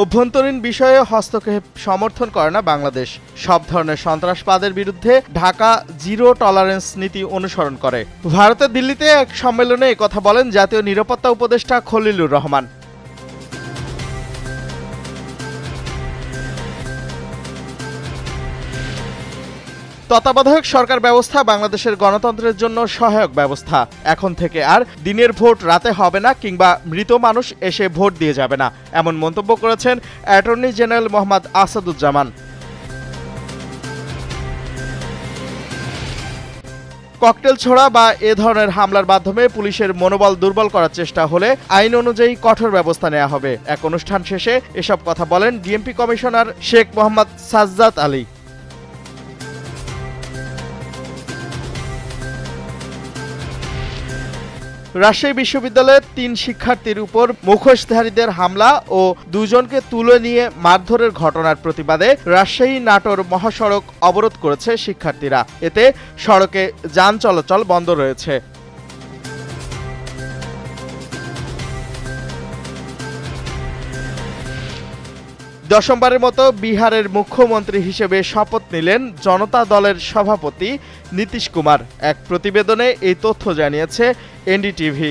অভ্যন্তরীণ বিষয়ে হস্তক্ষেপ সমর্থন করে না বাংলাদেশ। সব ধরনের সন্ত্রাসবাদের বিরুদ্ধে ঢাকা জিরো টলারেন্স নীতি অনুসরণ করে। ভারতের দিল্লিতে এক সম্মেলনে একথা বলেন জাতীয় নিরাপত্তা উপদেষ্টা খলিলুর রহমান। তত্ত্বাবধায়ক সরকার ব্যবস্থা বাংলাদেশের গণতন্ত্রের জন্য সহায়ক ব্যবস্থা। এখন থেকে আর দিনের ভোট রাতে হবে না কিংবা মৃত মানুষ এসে ভোট দিয়ে যাবে না, এমন মন্তব্য করেছেন attorney general Mohammad Asaduzzaman. Cocktail ছোড়া বা এ ধরনের হামলার মাধ্যমে পুলিশের মনোবল দুর্বল করার চেষ্টা হলে আইন অনুযায়ী কঠোর ব্যবস্থা নেওয়া হবে। এক অনুষ্ঠান শেষে এসব কথা বলেন ডিএমপি কমিশনার শেখ মোহাম্মদ সাজ্জাদ আলী। রাজশাহী বিশ্ববিদ্যালয়ের ৩ শিক্ষার্থীর উপর মুখোশধারীদের হামলা ও 2 জনকে তুলে নিয়ে মারধরের ঘটনার প্রতিবাদে রাজশাহী নাটোর মহাসড়ক অবরোধ করেছে শিক্ষার্থীরা। এতে সড়কে যান চলাচল বন্ধ রয়েছে। দশমবারের মতো বিহারের মুখ্যমন্ত্রী হিসেবে শপথ নিলেন জনতা দলের সভাপতি নীতীশ কুমার। এক প্রতিবেদনে এই তথ্য জানিয়েছে এনডিটিভি।